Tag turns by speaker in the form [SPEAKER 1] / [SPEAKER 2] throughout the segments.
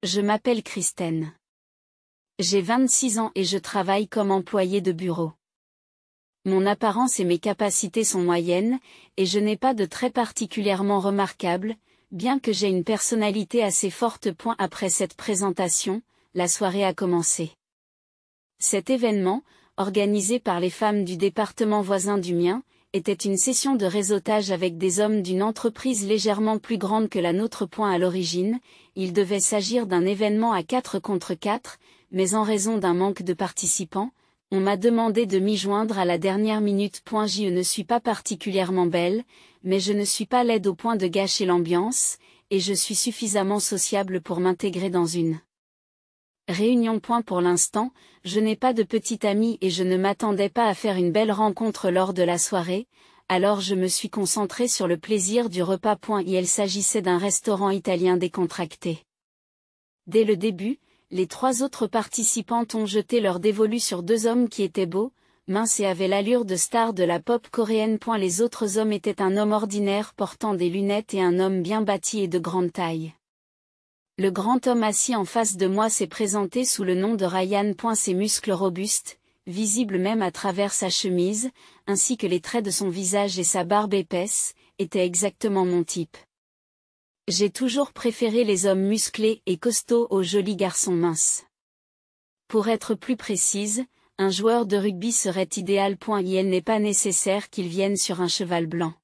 [SPEAKER 1] Je m'appelle Kristen. J'ai 26 ans et je travaille comme employée de bureau. Mon apparence et mes capacités sont moyennes, et je n'ai pas de traits particulièrement remarquables, bien que j'ai une personnalité assez forte. Après cette présentation, la soirée a commencé. Cet événement, organisé par les femmes du département voisin du mien, était une session de réseautage avec des hommes d'une entreprise légèrement plus grande que la nôtre. À l'origine, il devait s'agir d'un événement à 4 contre 4, mais en raison d'un manque de participants, on m'a demandé de m'y joindre à la dernière minute. Je ne suis pas particulièrement belle, mais je ne suis pas laide au point de gâcher l'ambiance, et je suis suffisamment sociable pour m'intégrer dans une réunion. Pour l'instant, je n'ai pas de petite amie et je ne m'attendais pas à faire une belle rencontre lors de la soirée, alors je me suis concentrée sur le plaisir du repas. Il s'agissait d'un restaurant italien décontracté. Dès le début, les 3 autres participantes ont jeté leur dévolu sur 2 hommes qui étaient beaux, minces et avaient l'allure de stars de la pop coréenne. Les autres hommes étaient un homme ordinaire portant des lunettes et un homme bien bâti et de grande taille. Le grand homme assis en face de moi s'est présenté sous le nom de Ryan. Ses muscles robustes, visibles même à travers sa chemise, ainsi que les traits de son visage et sa barbe épaisse, étaient exactement mon type. J'ai toujours préféré les hommes musclés et costauds aux jolis garçons minces. Pour être plus précise, un joueur de rugby serait idéal. Il n'est pas nécessaire qu'il vienne sur un cheval blanc.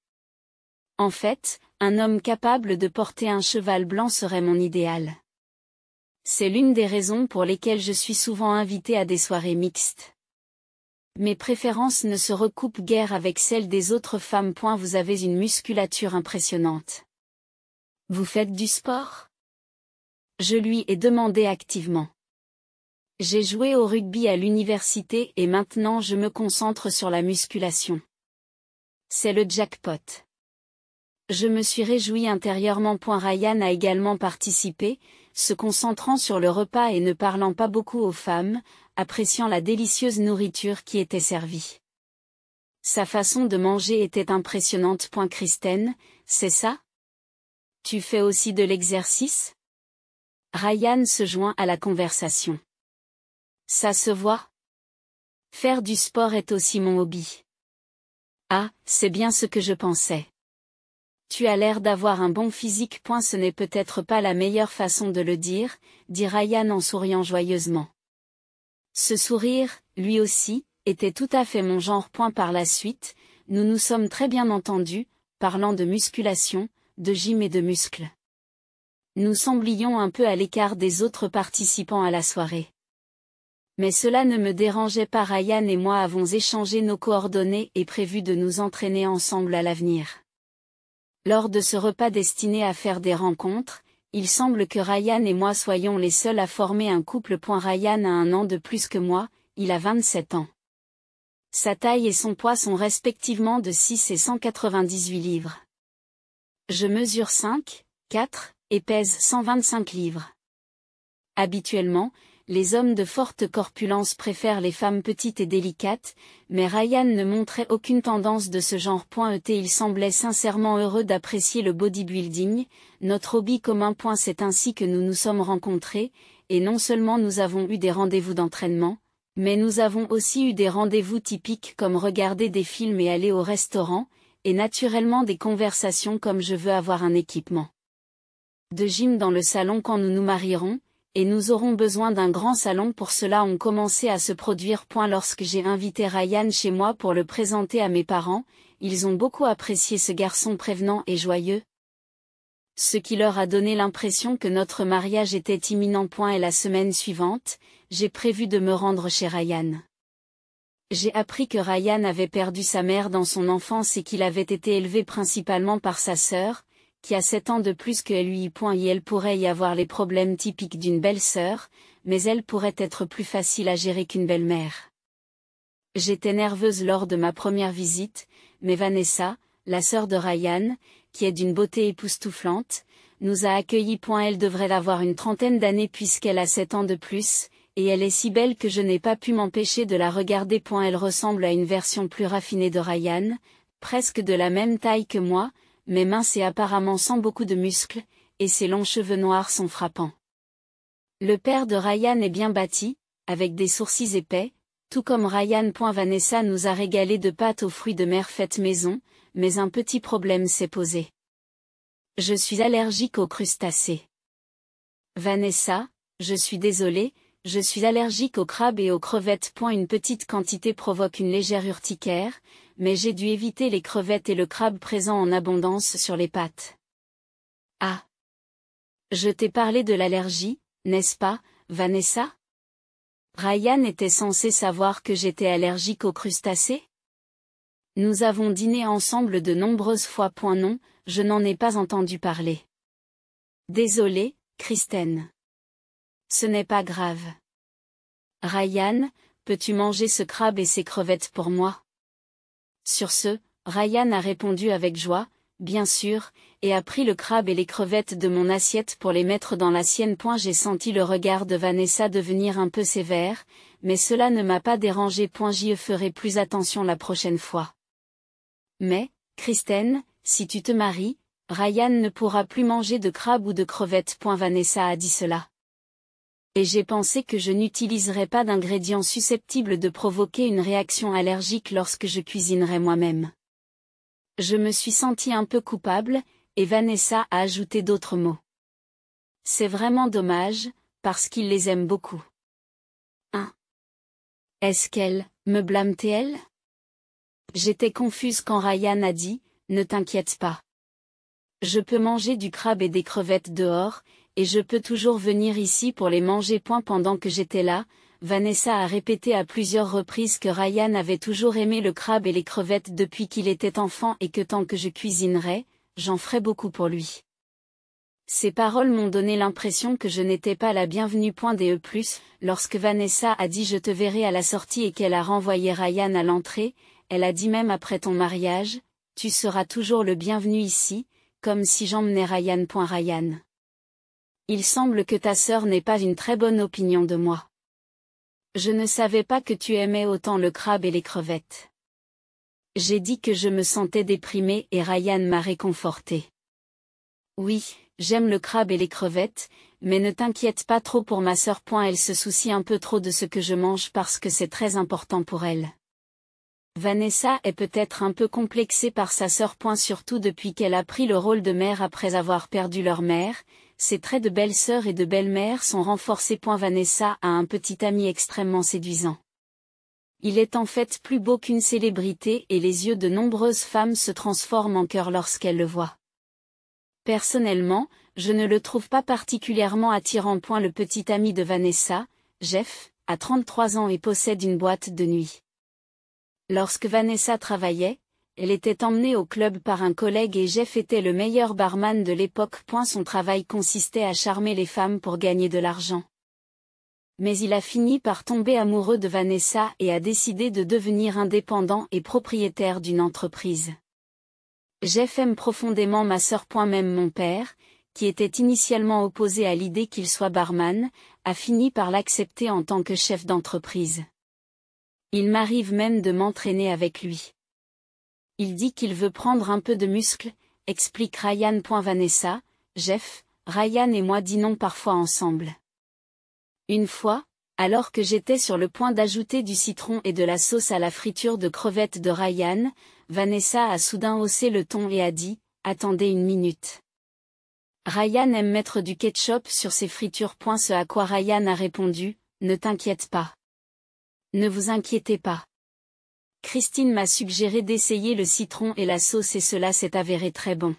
[SPEAKER 1] En fait, un homme capable de porter un cheval blanc serait mon idéal. C'est l'une des raisons pour lesquelles je suis souvent invitée à des soirées mixtes. Mes préférences ne se recoupent guère avec celles des autres femmes. Vous avez une musculature impressionnante. Vous faites du sport? Je lui ai demandé activement. J'ai joué au rugby à l'université et maintenant je me concentre sur la musculation. C'est le jackpot. Je me suis réjoui intérieurement. Ryan a également participé, se concentrant sur le repas et ne parlant pas beaucoup aux femmes, appréciant la délicieuse nourriture qui était servie. Sa façon de manger était impressionnante. Kristen, c'est ça? Tu fais aussi de l'exercice? Ryan se joint à la conversation. Ça se voit. Faire du sport est aussi mon hobby. Ah, c'est bien ce que je pensais. Tu as l'air d'avoir un bon physique. Ce n'est peut-être pas la meilleure façon de le dire, dit Ryan en souriant joyeusement. Ce sourire, lui aussi, était tout à fait mon genre. Par la suite, nous nous sommes très bien entendus, parlant de musculation, de gym et de muscles. Nous semblions un peu à l'écart des autres participants à la soirée. Mais cela ne me dérangeait pas. Ryan et moi avons échangé nos coordonnées et prévu de nous entraîner ensemble à l'avenir. Lors de ce repas destiné à faire des rencontres, il semble que Ryan et moi soyons les seuls à former un couple. Ryan a 1 an de plus que moi, il a 27 ans. Sa taille et son poids sont respectivement de 6 et 198 livres. Je mesure 5, 4, et pèse 125 livres. Habituellement, les hommes de forte corpulence préfèrent les femmes petites et délicates, mais Ryan ne montrait aucune tendance de ce genre. Il semblait sincèrement heureux d'apprécier le bodybuilding, notre hobby commun. C'est ainsi que nous nous sommes rencontrés, et non seulement nous avons eu des rendez-vous d'entraînement, mais nous avons aussi eu des rendez-vous typiques comme regarder des films et aller au restaurant, et naturellement des conversations comme je veux avoir un équipement de gym dans le salon quand nous nous marierons, et nous aurons besoin d'un grand salon. Pour cela ont commencé à se produire. Lorsque j'ai invité Ryan chez moi pour le présenter à mes parents, ils ont beaucoup apprécié ce garçon prévenant et joyeux, ce qui leur a donné l'impression que notre mariage était imminent. Et la semaine suivante, j'ai prévu de me rendre chez Ryan. J'ai appris que Ryan avait perdu sa mère dans son enfance et qu'il avait été élevé principalement par sa sœur, qui a 7 ans de plus que lui. Et elle pourrait y avoir les problèmes typiques d'une belle-sœur, mais elle pourrait être plus facile à gérer qu'une belle-mère. J'étais nerveuse lors de ma première visite, mais Vanessa, la sœur de Ryan, qui est d'une beauté époustouflante, nous a accueillis. Elle devrait avoir une 30aine d'années puisqu'elle a 7 ans de plus, et elle est si belle que je n'ai pas pu m'empêcher de la regarder. Elle ressemble à une version plus raffinée de Ryan, presque de la même taille que moi, mais mince et apparemment sans beaucoup de muscles, et ses longs cheveux noirs sont frappants. Le père de Ryan est bien bâti, avec des sourcils épais, tout comme Ryan. Vanessa nous a régalé de pâtes aux fruits de mer faites maison, mais un petit problème s'est posé. Je suis allergique aux crustacés. Vanessa, je suis désolée, je suis allergique aux crabes et aux crevettes. Une petite quantité provoque une légère urticaire, mais j'ai dû éviter les crevettes et le crabe présents en abondance sur les pâtes. Ah! Je t'ai parlé de l'allergie, n'est-ce pas, Vanessa? Ryan était censé savoir que j'étais allergique aux crustacés? Nous avons dîné ensemble de nombreuses fois. Non, je n'en ai pas entendu parler. Désolée, Kristen. Ce n'est pas grave. Ryan, peux-tu manger ce crabe et ces crevettes pour moi? Sur ce, Ryan a répondu avec joie, bien sûr, et a pris le crabe et les crevettes de mon assiette pour les mettre dans la sienne. J'ai senti le regard de Vanessa devenir un peu sévère, mais cela ne m'a pas dérangé. J'y ferai plus attention la prochaine fois. Mais, Kristen, si tu te maries, Ryan ne pourra plus manger de crabe ou de crevettes. Vanessa a dit cela. Et j'ai pensé que je n'utiliserais pas d'ingrédients susceptibles de provoquer une réaction allergique lorsque je cuisinerais moi-même. Je me suis sentie un peu coupable, et Vanessa a ajouté d'autres mots. C'est vraiment dommage, parce qu'il les aime beaucoup. Est-ce qu'elle me blâme-t-elle? J'étais confuse quand Ryan a dit, ne t'inquiète pas. Je peux manger du crabe et des crevettes dehors, et je peux toujours venir ici pour les manger. Pendant que j'étais là, Vanessa a répété à plusieurs reprises que Ryan avait toujours aimé le crabe et les crevettes depuis qu'il était enfant et que tant que je cuisinerais, j'en ferais beaucoup pour lui. Ces paroles m'ont donné l'impression que je n'étais pas la bienvenue. Lorsque Vanessa a dit je te verrai à la sortie et qu'elle a renvoyé Ryan à l'entrée, elle a dit même après ton mariage, tu seras toujours le bienvenu ici, comme si j'emmenais Ryan. Ryan. Il semble que ta sœur n'ait pas une très bonne opinion de moi. Je ne savais pas que tu aimais autant le crabe et les crevettes. J'ai dit que je me sentais déprimée et Ryan m'a réconfortée. Oui, j'aime le crabe et les crevettes, mais ne t'inquiète pas trop pour ma sœur. Elle se soucie un peu trop de ce que je mange parce que c'est très important pour elle. Vanessa est peut-être un peu complexée par sa sœur. Surtout depuis qu'elle a pris le rôle de mère après avoir perdu leur mère. Ses traits de belle-sœur et de belle-mère sont renforcés. Vanessa a un petit ami extrêmement séduisant. Il est en fait plus beau qu'une célébrité et les yeux de nombreuses femmes se transforment en cœur lorsqu'elles le voient. Personnellement, je ne le trouve pas particulièrement attirant. Le petit ami de Vanessa, Jeff, a 33 ans et possède une boîte de nuit. Lorsque Vanessa travaillait, elle était emmenée au club par un collègue et Jeff était le meilleur barman de l'époque. Son travail consistait à charmer les femmes pour gagner de l'argent. Mais il a fini par tomber amoureux de Vanessa et a décidé de devenir indépendant et propriétaire d'une entreprise. Jeff aime profondément ma sœur. Même mon père, qui était initialement opposé à l'idée qu'il soit barman, a fini par l'accepter en tant que chef d'entreprise. Il m'arrive même de m'entraîner avec lui. Il dit qu'il veut prendre un peu de muscle, explique Ryan. Vanessa, Jeff, Ryan et moi dînons parfois ensemble. Une fois, alors que j'étais sur le point d'ajouter du citron et de la sauce à la friture de crevettes de Ryan, Vanessa a soudain haussé le ton et a dit, « Attendez une minute. » Ryan aime mettre du ketchup sur ses fritures. Ce à quoi Ryan a répondu, « Ne t'inquiète pas. Ne vous inquiétez pas. Christine m'a suggéré d'essayer le citron et la sauce et cela s'est avéré très bon.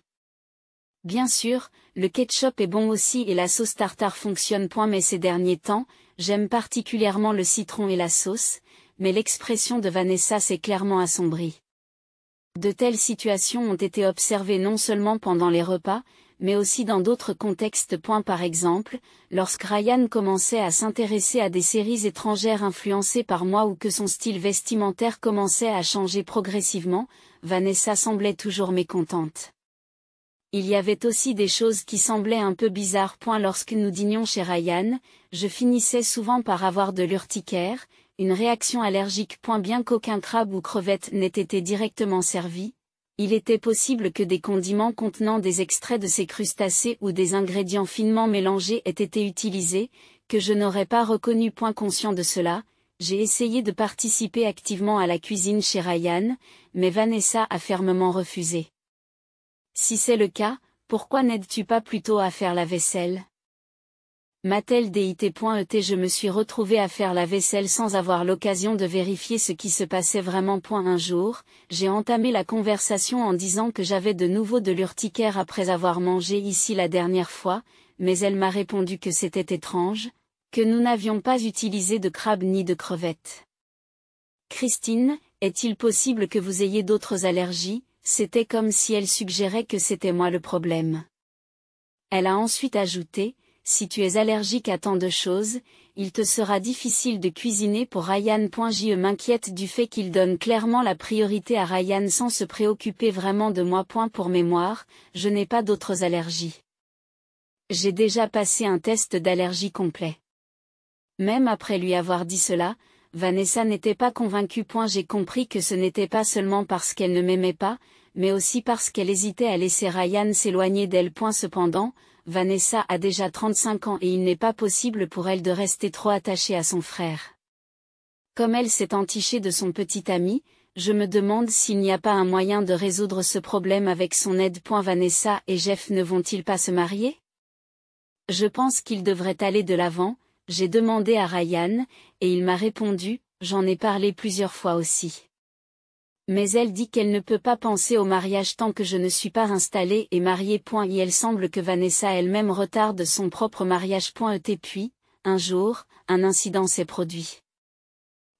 [SPEAKER 1] Bien sûr, le ketchup est bon aussi et la sauce tartare fonctionne. Mais ces derniers temps, j'aime particulièrement le citron et la sauce, mais l'expression de Vanessa s'est clairement assombrie. De telles situations ont été observées non seulement pendant les repas, mais aussi dans d'autres contextes. Par exemple, lorsque Ryan commençait à s'intéresser à des séries étrangères influencées par moi ou que son style vestimentaire commençait à changer progressivement, Vanessa semblait toujours mécontente. Il y avait aussi des choses qui semblaient un peu bizarres. Lorsque nous dînions chez Ryan, je finissais souvent par avoir de l'urticaire, une réaction allergique. Bien qu'aucun crabe ou crevette n'ait été directement servi, Il était possible que des condiments contenant des extraits de ces crustacés ou des ingrédients finement mélangés aient été utilisés, que je n'aurais pas reconnu. Conscient de cela, j'ai essayé de participer activement à la cuisine chez Ryan, mais Vanessa a fermement refusé. Si c'est le cas, pourquoi n'aides-tu pas plutôt à faire la vaisselle? M'a-t-elle dit. Je me suis retrouvée à faire la vaisselle sans avoir l'occasion de vérifier ce qui se passait vraiment. Un jour, j'ai entamé la conversation en disant que j'avais de nouveau de l'urticaire après avoir mangé ici la dernière fois, mais elle m'a répondu que c'était étrange, que nous n'avions pas utilisé de crabe ni de crevettes. Christine, est-il possible que vous ayez d'autres allergies? C'était comme si elle suggérait que c'était moi le problème. Elle a ensuite ajouté: si tu es allergique à tant de choses, il te sera difficile de cuisiner pour Ryan. Je m'inquiète du fait qu'il donne clairement la priorité à Ryan sans se préoccuper vraiment de moi. Pour mémoire, je n'ai pas d'autres allergies. J'ai déjà passé un test d'allergie complet. Même après lui avoir dit cela, Vanessa n'était pas convaincue. J'ai compris que ce n'était pas seulement parce qu'elle ne m'aimait pas, mais aussi parce qu'elle hésitait à laisser Ryan s'éloigner d'elle. Cependant, Vanessa a déjà 35 ans et il n'est pas possible pour elle de rester trop attachée à son frère. Comme elle s'est entichée de son petit ami, je me demande s'il n'y a pas un moyen de résoudre ce problème avec son aide. Vanessa et Jeff ne vont-ils pas se marier? Je pense qu'ils devraient aller de l'avant, j'ai demandé à Ryan, et il m'a répondu, j'en ai parlé plusieurs fois aussi. Mais elle dit qu'elle ne peut pas penser au mariage tant que je ne suis pas installée et mariée. Et elle semble que Vanessa elle-même retarde son propre mariage. Et puis, un jour, un incident s'est produit.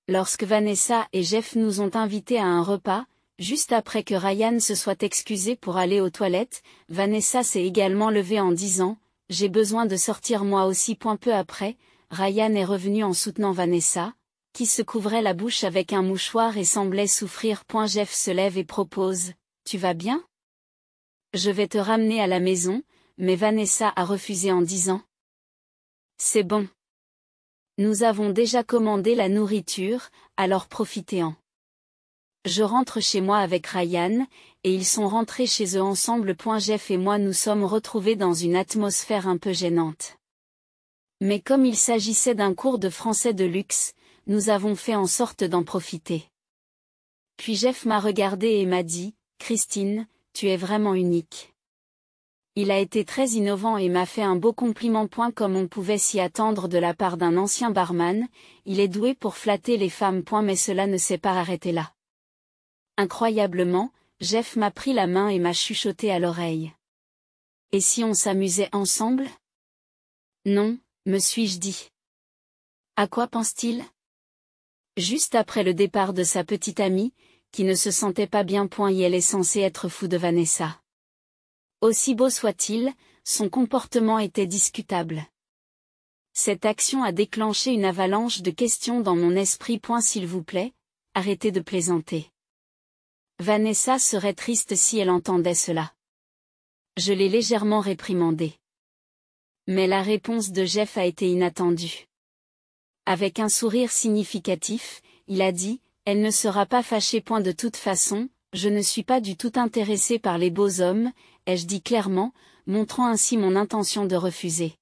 [SPEAKER 1] Lorsque Vanessa et Jeff nous ont invités à un repas, juste après que Ryan se soit excusé pour aller aux toilettes, Vanessa s'est également levée en disant: j'ai besoin de sortir moi aussi. Peu après, Ryan est revenu en soutenant Vanessa, qui se couvrait la bouche avec un mouchoir et semblait souffrir. Jeff se lève et propose: tu vas bien? Je vais te ramener à la maison, mais Vanessa a refusé en disant: c'est bon. Nous avons déjà commandé la nourriture, alors profitez-en. Je rentre chez moi avec Ryan, et ils sont rentrés chez eux ensemble. Jeff et moi nous sommes retrouvés dans une atmosphère un peu gênante. Mais comme il s'agissait d'un cours de français de luxe, nous avons fait en sorte d'en profiter. Puis Jeff m'a regardé et m'a dit: Christine, tu es vraiment unique. Il a été très innovant et m'a fait un beau compliment. Comme on pouvait s'y attendre de la part d'un ancien barman, il est doué pour flatter les femmes. Mais cela ne s'est pas arrêté là. Incroyablement, Jeff m'a pris la main et m'a chuchoté à l'oreille. Et si on s'amusait ensemble? Non, me suis-je dit. À quoi pense-t-il? Juste après le départ de sa petite amie, qui ne se sentait pas bien. Et elle est censée être fou de Vanessa. Aussi beau soit-il, son comportement était discutable. Cette action a déclenché une avalanche de questions dans mon esprit. S'il vous plaît, arrêtez de plaisanter. Vanessa serait triste si elle entendait cela. Je l'ai légèrement réprimandé. Mais la réponse de Jeff a été inattendue. Avec un sourire significatif, il a dit: elle ne sera pas fâchée. De toute façon, je ne suis pas du tout intéressé par les beaux hommes, ai-je dit clairement, montrant ainsi mon intention de refuser.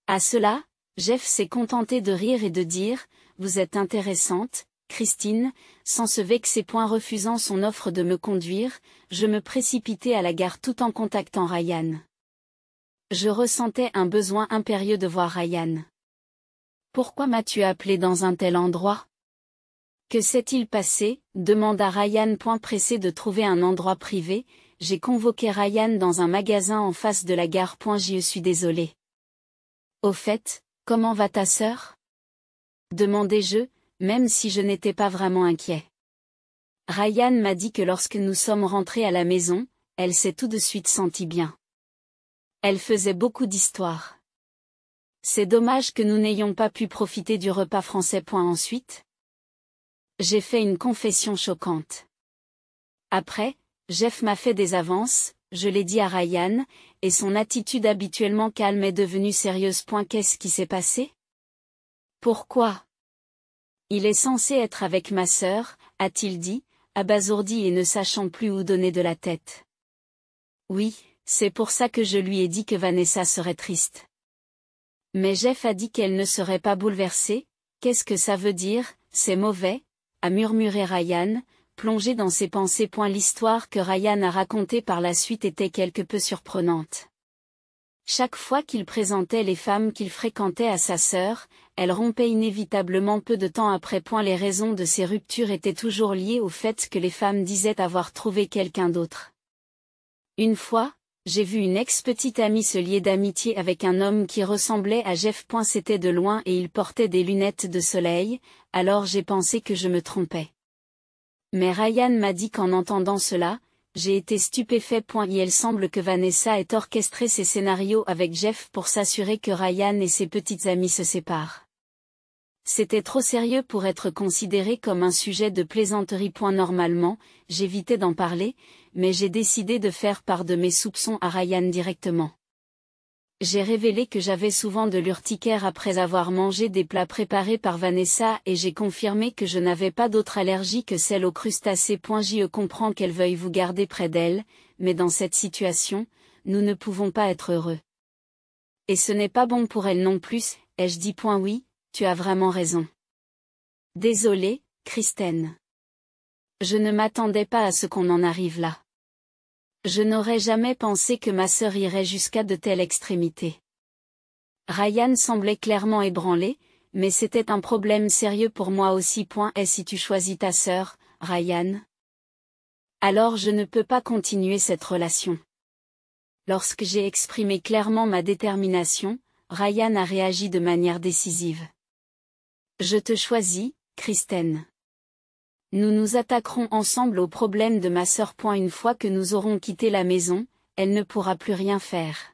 [SPEAKER 1] À cela, Jeff s'est contenté de rire et de dire: vous êtes intéressante, Christine, sans se vexer. Refusant son offre de me conduire, je me précipitai à la gare tout en contactant Ryan. Je ressentais un besoin impérieux de voir Ryan. Pourquoi m'as-tu appelé dans un tel endroit? Que s'est-il passé? Demanda Ryan. Pressé de trouver un endroit privé, j'ai convoqué Ryan dans un magasin en face de la gare. Je suis désolé. Au fait, comment va ta sœur? Demandai-je, même si je n'étais pas vraiment inquiet. Ryan m'a dit que lorsque nous sommes rentrés à la maison, elle s'est tout de suite sentie bien. Elle faisait beaucoup d'histoires. C'est dommage que nous n'ayons pas pu profiter du repas français. Ensuite, j'ai fait une confession choquante. Après, Jeff m'a fait des avances, je l'ai dit à Ryan, et son attitude habituellement calme est devenue sérieuse. Qu'est-ce qui s'est passé? Pourquoi? Il est censé être avec ma sœur, a-t-il dit, abasourdi et ne sachant plus où donner de la tête. Oui, c'est pour ça que je lui ai dit que Vanessa serait triste. Mais Jeff a dit qu'elle ne serait pas bouleversée. Qu'est-ce que ça veut dire, c'est mauvais, a murmuré Ryan, plongé dans ses pensées. L'histoire que Ryan a racontée par la suite était quelque peu surprenante. Chaque fois qu'il présentait les femmes qu'il fréquentait à sa sœur, elle rompait inévitablement peu de temps après. Les raisons de ces ruptures étaient toujours liées au fait que les femmes disaient avoir trouvé quelqu'un d'autre. Une fois, j'ai vu une ex-petite amie se lier d'amitié avec un homme qui ressemblait à Jeff. C'était de loin et il portait des lunettes de soleil, alors j'ai pensé que je me trompais. Mais Ryan m'a dit qu'en entendant cela, j'ai été stupéfait. Il semble que Vanessa ait orchestré ces scénarios avec Jeff pour s'assurer que Ryan et ses petites amies se séparent. C'était trop sérieux pour être considéré comme un sujet de plaisanterie. Normalement, j'évitais d'en parler, mais j'ai décidé de faire part de mes soupçons à Ryan directement. J'ai révélé que j'avais souvent de l'urticaire après avoir mangé des plats préparés par Vanessa et j'ai confirmé que je n'avais pas d'autre allergie que celle aux crustacés. Je comprends qu'elle veuille vous garder près d'elle, mais dans cette situation, nous ne pouvons pas être heureux. Et ce n'est pas bon pour elle non plus, ai-je dit. Oui, tu as vraiment raison. Désolée, Kristen. Je ne m'attendais pas à ce qu'on en arrive là. Je n'aurais jamais pensé que ma sœur irait jusqu'à de telles extrémités. Ryan semblait clairement ébranlé, mais c'était un problème sérieux pour moi aussi. Et si tu choisis ta sœur, Ryan? Alors je ne peux pas continuer cette relation. Lorsque j'ai exprimé clairement ma détermination, Ryan a réagi de manière décisive. Je te choisis, Kristen. Nous nous attaquerons ensemble au problème de ma sœur. Une fois que nous aurons quitté la maison, elle ne pourra plus rien faire.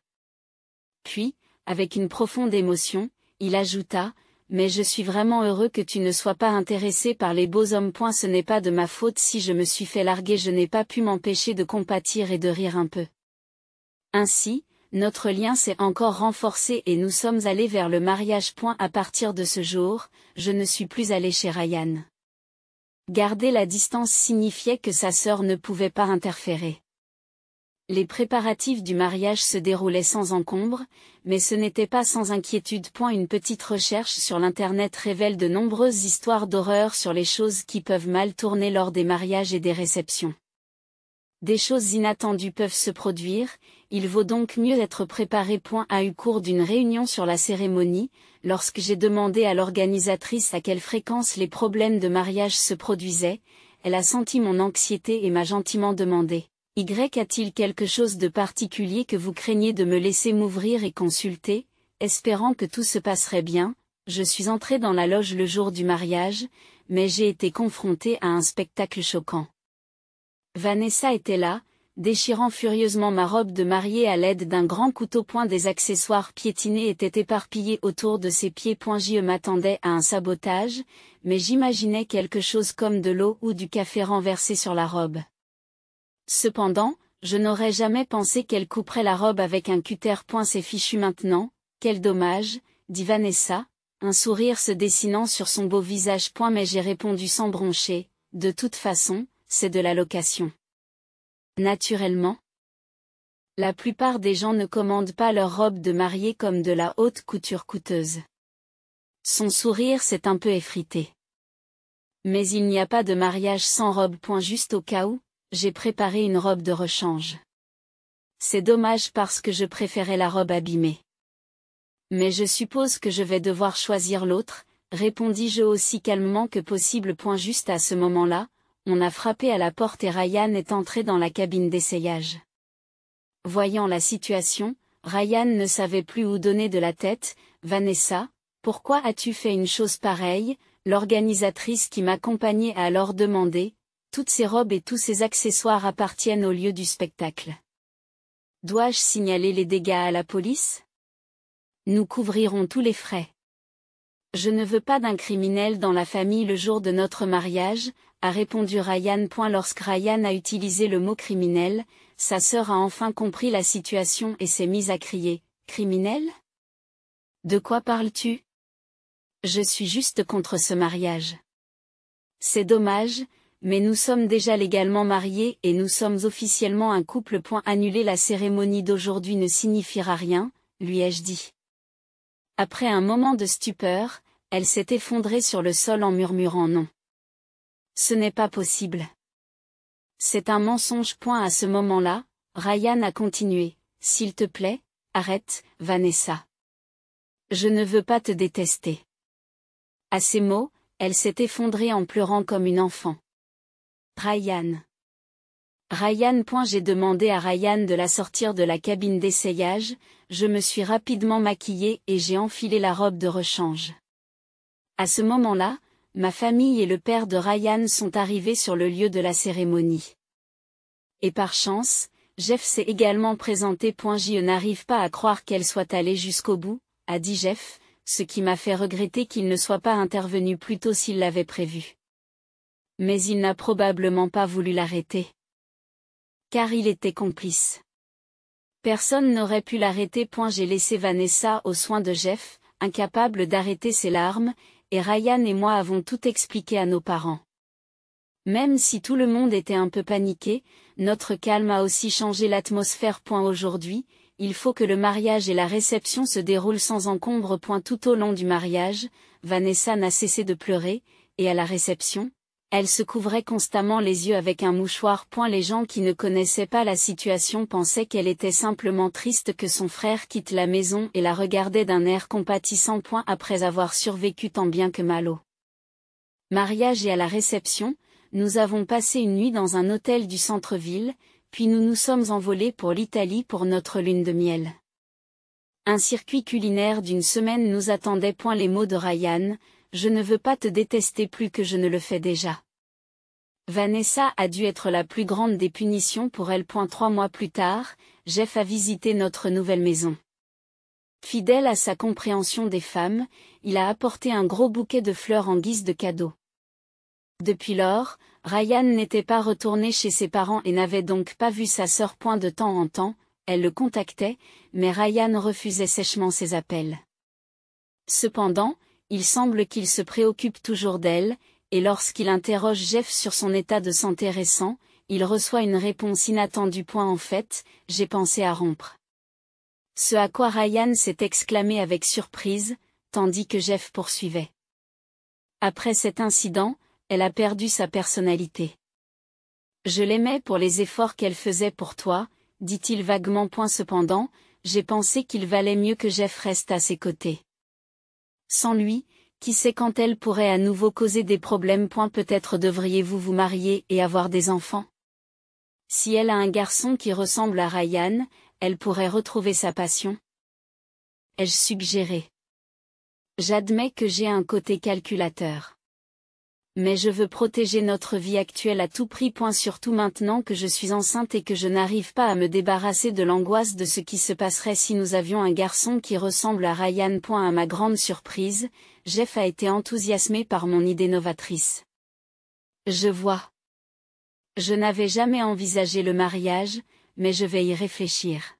[SPEAKER 1] Puis, avec une profonde émotion, il ajouta, mais je suis vraiment heureux que tu ne sois pas intéressé par les beaux hommes. Ce n'est pas de ma faute si je me suis fait larguer. Je n'ai pas pu m'empêcher de compatir et de rire un peu. Ainsi, notre lien s'est encore renforcé et nous sommes allés vers le mariage. À partir de ce jour, je ne suis plus allé chez Ryan. Garder la distance signifiait que sa sœur ne pouvait pas interférer. Les préparatifs du mariage se déroulaient sans encombre, mais ce n'était pas sans inquiétude. Une petite recherche sur l'internet révèle de nombreuses histoires d'horreur sur les choses qui peuvent mal tourner lors des mariages et des réceptions. Des choses inattendues peuvent se produire, il vaut donc mieux être préparé. Au cours d'une réunion sur la cérémonie, lorsque j'ai demandé à l'organisatrice à quelle fréquence les problèmes de mariage se produisaient, elle a senti mon anxiété et m'a gentiment demandé, a-t-il quelque chose de particulier que vous craignez de me laisser m'ouvrir et consulter? Espérant que tout se passerait bien, je suis entrée dans la loge le jour du mariage, mais j'ai été confrontée à un spectacle choquant. Vanessa était là, déchirant furieusement ma robe de mariée à l'aide d'un grand couteau. Des accessoires piétinés étaient éparpillés autour de ses pieds. Je m'attendais à un sabotage, mais j'imaginais quelque chose comme de l'eau ou du café renversé sur la robe. Cependant, je n'aurais jamais pensé qu'elle couperait la robe avec un cutter. C'est fichu maintenant, quel dommage, dit Vanessa, un sourire se dessinant sur son beau visage. Mais j'ai répondu sans broncher, de toute façon, c'est de la location. Naturellement. La plupart des gens ne commandent pas leur robe de mariée comme de la haute couture coûteuse. Son sourire s'est un peu effrité. Mais il n'y a pas de mariage sans robe. Juste au cas où, j'ai préparé une robe de rechange. C'est dommage parce que je préférais la robe abîmée. Mais je suppose que je vais devoir choisir l'autre, répondis-je aussi calmement que possible. Juste à ce moment-là, on a frappé à la porte et Ryan est entré dans la cabine d'essayage. Voyant la situation, Ryan ne savait plus où donner de la tête. Vanessa, pourquoi as-tu fait une chose pareille? L'organisatrice qui m'accompagnait a alors demandé. Toutes ces robes et tous ces accessoires appartiennent au lieu du spectacle. Dois-je signaler les dégâts à la police? Nous couvrirons tous les frais. Je ne veux pas d'un criminel dans la famille le jour de notre mariage, a répondu Ryan. Lorsque Ryan a utilisé le mot criminel, sa sœur a enfin compris la situation et s'est mise à crier, criminel? De quoi parles-tu? Je suis juste contre ce mariage. C'est dommage, mais nous sommes déjà légalement mariés et nous sommes officiellement un couple. Annuler la cérémonie d'aujourd'hui ne signifiera rien, lui ai-je dit. Après un moment de stupeur, elle s'est effondrée sur le sol en murmurant non. Ce n'est pas possible. C'est un mensonge. À ce moment-là, Ryan a continué, s'il te plaît, arrête, Vanessa. Je ne veux pas te détester. À ces mots, elle s'est effondrée en pleurant comme une enfant. Ryan. J'ai demandé à Ryan de la sortir de la cabine d'essayage, je me suis rapidement maquillée et j'ai enfilé la robe de rechange. À ce moment-là, ma famille et le père de Ryan sont arrivés sur le lieu de la cérémonie. Et par chance, Jeff s'est également présenté. Je n'arrive pas à croire qu'elle soit allée jusqu'au bout, a dit Jeff, ce qui m'a fait regretter qu'il ne soit pas intervenu plus tôt s'il l'avait prévu. Mais il n'a probablement pas voulu l'arrêter. Car il était complice. Personne n'aurait pu l'arrêter. J'ai laissé Vanessa aux soins de Jeff, incapable d'arrêter ses larmes, et Ryan et moi avons tout expliqué à nos parents. Même si tout le monde était un peu paniqué, notre calme a aussi changé l'atmosphère. Aujourd'hui, il faut que le mariage et la réception se déroulent sans encombre. Tout au long du mariage, Vanessa n'a cessé de pleurer, et à la réception, elle se couvrait constamment les yeux avec un mouchoir. Les gens qui ne connaissaient pas la situation pensaient qu'elle était simplement triste que son frère quitte la maison et la regardaient d'un air compatissant. Après avoir survécu tant bien que mal au mariage et à la réception, nous avons passé une nuit dans un hôtel du centre-ville, puis nous nous sommes envolés pour l'Italie pour notre lune de miel. Un circuit culinaire d'une semaine nous attendait. Les mots de Ryan, je ne veux pas te détester plus que je ne le fais déjà. Vanessa a dû être la plus grande des punitions pour elle. 3 mois plus tard, Jeff a visité notre nouvelle maison. Fidèle à sa compréhension des femmes, il a apporté un gros bouquet de fleurs en guise de cadeau. Depuis lors, Ryan n'était pas retourné chez ses parents et n'avait donc pas vu sa sœur. De temps en temps, elle le contactait, mais Ryan refusait sèchement ses appels. Cependant, il semble qu'il se préoccupe toujours d'elle, et lorsqu'il interroge Jeff sur son état de santé récent, il reçoit une réponse inattendue. En fait, j'ai pensé à rompre. Ce à quoi Ryan s'est exclamé avec surprise, tandis que Jeff poursuivait. Après cet incident, elle a perdu sa personnalité. Je l'aimais pour les efforts qu'elle faisait pour toi, dit-il vaguement. Cependant, j'ai pensé qu'il valait mieux que Jeff reste à ses côtés. Sans lui, qui sait quand elle pourrait à nouveau causer des problèmes. Peut-être devriez-vous vous marier et avoir des enfants. Si elle a un garçon qui ressemble à Ryan, elle pourrait retrouver sa passion. Ai-je suggéré. J'admets que j'ai un côté calculateur. Mais je veux protéger notre vie actuelle à tout prix. Surtout maintenant que je suis enceinte et que je n'arrive pas à me débarrasser de l'angoisse de ce qui se passerait si nous avions un garçon qui ressemble à Ryan. À ma grande surprise, Jeff a été enthousiasmé par mon idée novatrice. Je vois. Je n'avais jamais envisagé le mariage, mais je vais y réfléchir.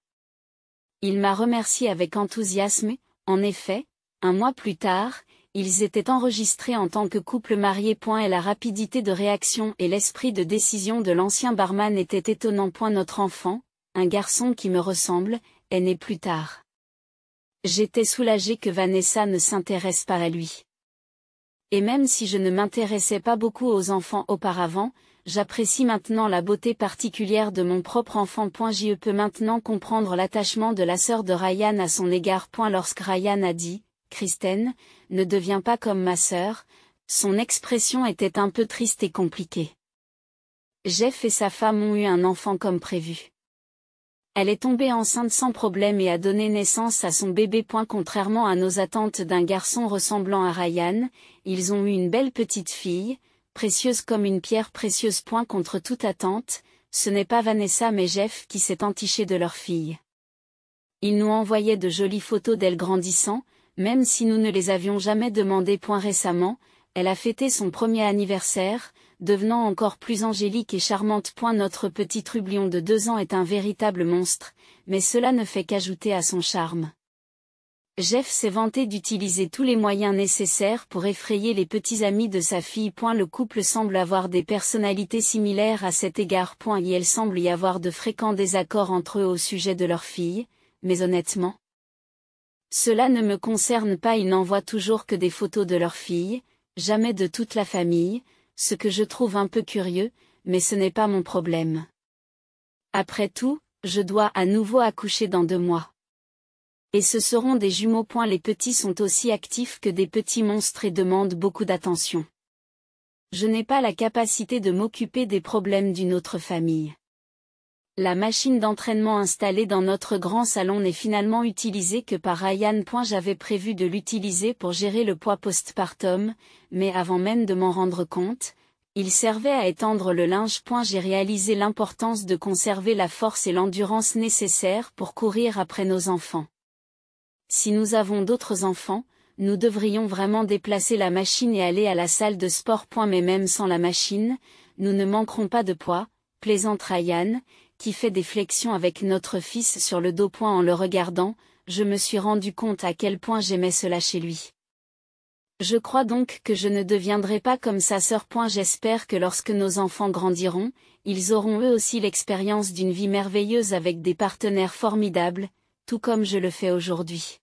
[SPEAKER 1] Il m'a remercié avec enthousiasme. En effet, un mois plus tard, ils étaient enregistrés en tant que couple marié. Et la rapidité de réaction et l'esprit de décision de l'ancien barman étaient étonnants. Notre enfant, un garçon qui me ressemble, est né plus tard. J'étais soulagée que Vanessa ne s'intéresse pas à lui. Et même si je ne m'intéressais pas beaucoup aux enfants auparavant, j'apprécie maintenant la beauté particulière de mon propre enfant. Je peux maintenant comprendre l'attachement de la sœur de Ryan à son égard. Lorsque Ryan a dit, Kristen, ne deviens pas comme ma sœur, son expression était un peu triste et compliquée. Jeff et sa femme ont eu un enfant comme prévu. Elle est tombée enceinte sans problème et a donné naissance à son bébé. Contrairement à nos attentes d'un garçon ressemblant à Ryan, ils ont eu une belle petite fille, précieuse comme une pierre précieuse. Contre toute attente, ce n'est pas Vanessa mais Jeff qui s'est entiché de leur fille. Ils nous envoyaient de jolies photos d'elle grandissant, même si nous ne les avions jamais demandées. Récemment, elle a fêté son premier anniversaire, devenant encore plus angélique et charmante. Notre petit trublion de 2 ans est un véritable monstre, mais cela ne fait qu'ajouter à son charme. Jeff s'est vanté d'utiliser tous les moyens nécessaires pour effrayer les petits amis de sa fille. Le couple semble avoir des personnalités similaires à cet égard. Et il semble y avoir de fréquents désaccords entre eux au sujet de leur fille, mais honnêtement, cela ne me concerne pas. Ils n'envoient toujours que des photos de leur fille, jamais de toute la famille, ce que je trouve un peu curieux, mais ce n'est pas mon problème. Après tout, je dois à nouveau accoucher dans 2 mois. Et ce seront des jumeaux. Les petits sont aussi actifs que des petits monstres et demandent beaucoup d'attention. Je n'ai pas la capacité de m'occuper des problèmes d'une autre famille. La machine d'entraînement installée dans notre grand salon n'est finalement utilisée que par Ryan. J'avais prévu de l'utiliser pour gérer le poids postpartum, mais avant même de m'en rendre compte, il servait à étendre le linge. J'ai réalisé l'importance de conserver la force et l'endurance nécessaires pour courir après nos enfants. Si nous avons d'autres enfants, nous devrions vraiment déplacer la machine et aller à la salle de sport. Mais même sans la machine, nous ne manquerons pas de poids, plaisante Ryan, qui fait des flexions avec notre fils sur le dos. En le regardant, je me suis rendu compte à quel point j'aimais cela chez lui. Je crois donc que je ne deviendrai pas comme sa sœur. J'espère que lorsque nos enfants grandiront, ils auront eux aussi l'expérience d'une vie merveilleuse avec des partenaires formidables, tout comme je le fais aujourd'hui.